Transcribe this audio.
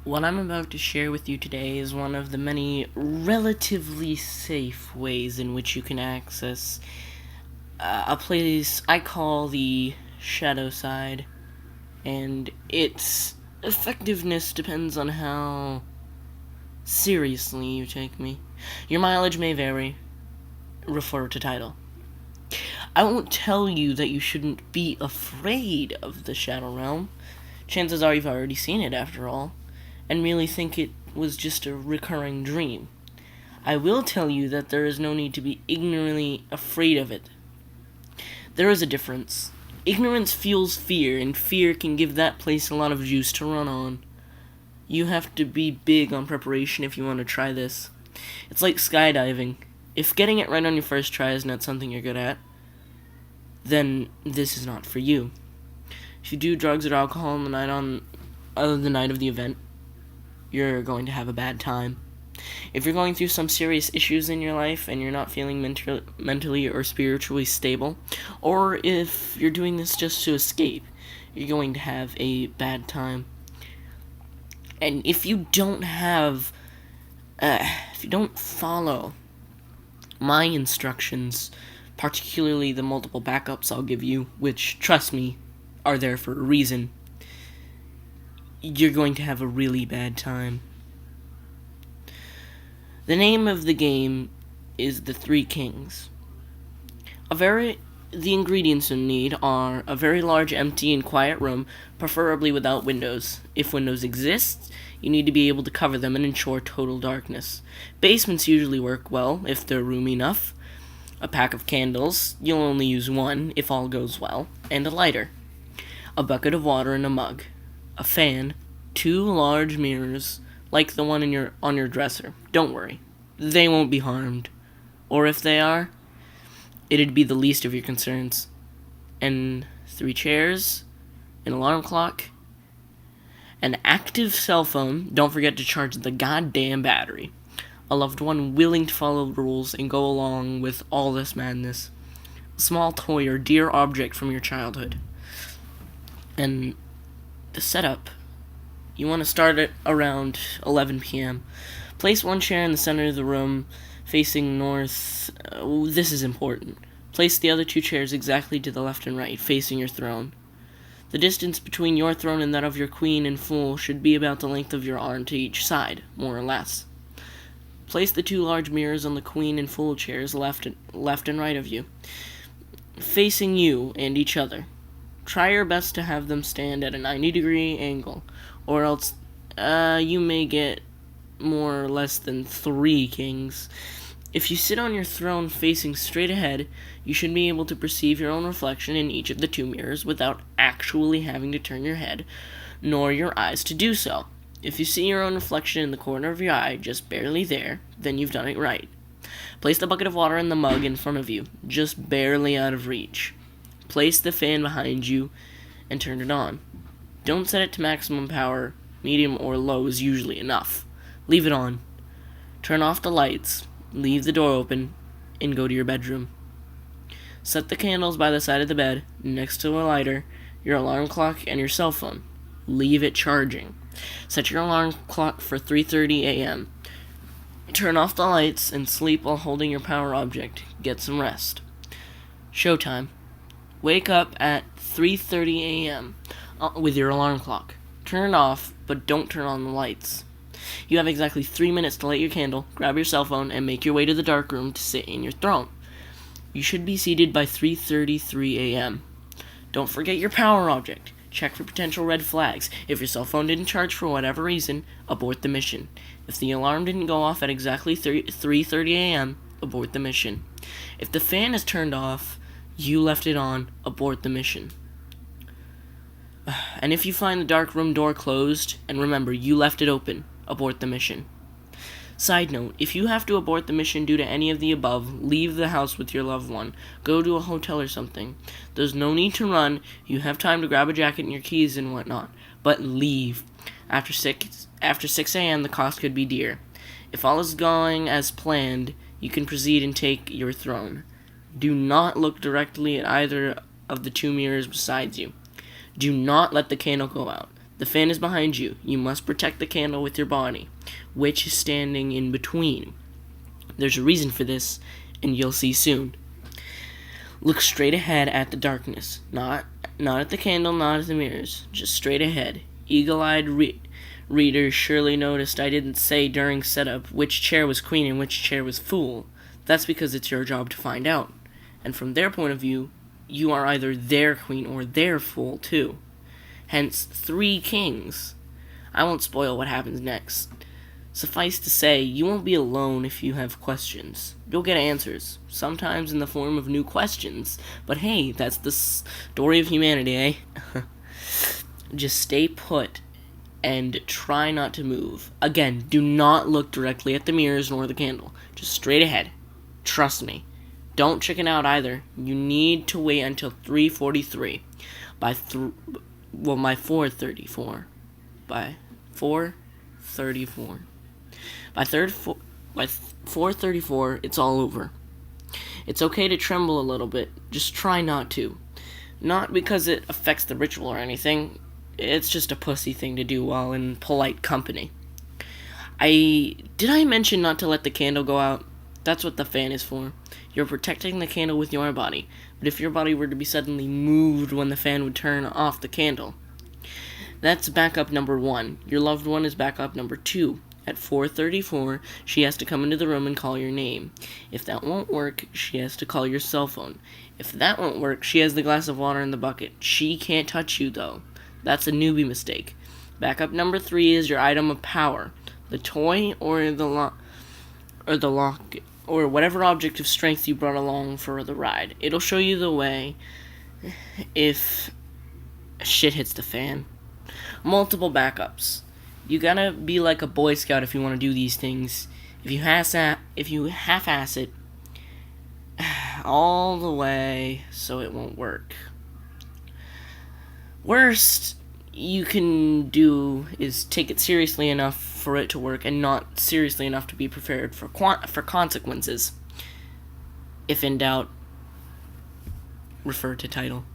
What I'm about to share with you today is one of the many relatively safe ways in which you can access a place I call the shadow side, and its effectiveness depends on how seriously you take me. Your mileage may vary. Refer to title. I won't tell you that you shouldn't be afraid of the Shadow Realm. Chances are you've already seen it after all, and merely think it was just a recurring dream. I will tell you that there is no need to be ignorantly afraid of it. There is a difference. Ignorance fuels fear, and fear can give that place a lot of juice to run on. You have to be big on preparation if you want to try this. It's like skydiving. If getting it right on your first try is not something you're good at, then this is not for you. If you do drugs or alcohol on the night of the event, you're going to have a bad time. If you're going through some serious issues in your life and you're not feeling mentally or spiritually stable, or if you're doing this just to escape, you're going to have a bad time. And if you don't follow my instructions, particularly the multiple backups I'll give you, which, trust me, are there for a reason, you're going to have a really bad time. The name of the game is The Three Kings. The ingredients you need are a very large, empty, and quiet room, preferably without windows. If windows exist, you need to be able to cover them and ensure total darkness. Basements usually work well if they're roomy enough. A pack of candles, you'll only use one if all goes well, and a lighter. A bucket of water and a mug. A fan, 2 large mirrors, like the one on your dresser. Don't worry, they won't be harmed. Or if they are, it'd be the least of your concerns. And 3 chairs, an alarm clock, an active cell phone. Don't forget to charge the goddamn battery. A loved one willing to follow the rules and go along with all this madness. A small toy or dear object from your childhood. And the setup. You want to start at around 11 p.m. Place one chair in the center of the room, facing north. This is important. Place the other 2 chairs exactly to the left and right, facing your throne. The distance between your throne and that of your queen and fool should be about the length of your arm to each side, more or less. Place the 2 large mirrors on the queen and fool chairs left and right of you, facing you and each other. Try your best to have them stand at a 90-degree angle, or else you may get more or less than 3 kings. If you sit on your throne facing straight ahead, you should be able to perceive your own reflection in each of the 2 mirrors without actually having to turn your head, nor your eyes to do so. If you see your own reflection in the corner of your eye, just barely there, then you've done it right. Place the bucket of water and the mug in front of you, just barely out of reach. Place the fan behind you and turn it on. Don't set it to maximum power. Medium or low is usually enough. Leave it on. Turn off the lights, leave the door open, and go to your bedroom. Set the candles by the side of the bed, next to a lighter, your alarm clock, and your cell phone. Leave it charging. Set your alarm clock for 3:30 a.m. Turn off the lights and sleep while holding your power object. Get some rest. Showtime. Wake up at 3:30 a.m. With your alarm clock. Turn it off, but don't turn on the lights. You have exactly 3 minutes to light your candle, grab your cell phone, and make your way to the dark room to sit in your throne. You should be seated by 3:33 a.m. Don't forget your power object. Check for potential red flags. If your cell phone didn't charge for whatever reason, abort the mission. If the alarm didn't go off at exactly 3:30 a.m., abort the mission. If the fan is turned off, you left it on, abort the mission. And if you find the dark room door closed, and remember, you left it open, abort the mission. Side note, if you have to abort the mission due to any of the above, leave the house with your loved one. Go to a hotel or something. There's no need to run. You have time to grab a jacket and your keys and whatnot. But leave. After 6 a.m., the cost could be dear. If all is going as planned, you can proceed and take your throne. Do not look directly at either of the 2 mirrors beside you. Do not let the candle go out. The fan is behind you. You must protect the candle with your body, which is standing in between. There's a reason for this, and you'll see soon. Look straight ahead at the darkness. Not at the candle, not at the mirrors. Just straight ahead. Eagle-eyed readers surely noticed I didn't say during setup which chair was queen and which chair was fool. That's because it's your job to find out. And from their point of view, you are either their queen or their fool, too. Hence, 3 kings. I won't spoil what happens next. Suffice to say, you won't be alone if you have questions. You'll get answers, sometimes in the form of new questions. But hey, that's the story of humanity, eh? Just stay put and try not to move. Again, do not look directly at the mirrors nor the candle. Just straight ahead. Trust me. Don't chicken out either. You need to wait until 3:43. By 4:34. By 4:34. By 4:34, it's all over. It's okay to tremble a little bit. Just try not to. Not because it affects the ritual or anything. It's just a pussy thing to do while in polite company. Did I mention not to let the candle go out? That's what the fan is for. You're protecting the candle with your body. But if your body were to be suddenly moved when the fan would turn off the candle, that's backup number 1. Your loved one is backup number 2. At 4:34, she has to come into the room and call your name. If that won't work, she has to call your cell phone. If that won't work, she has the glass of water in the bucket. She can't touch you, though. That's a newbie mistake. Backup number 3 is your item of power. The toy or the lock, or whatever object of strength you brought along for the ride. It'll show you the way if shit hits the fan. Multiple backups. You gotta be like a Boy Scout if you want to do these things. If you half-ass it all the way, so it won't work. Worst you can do is take it seriously enough for it to work, and not seriously enough to be prepared for consequences. If in doubt, refer to title.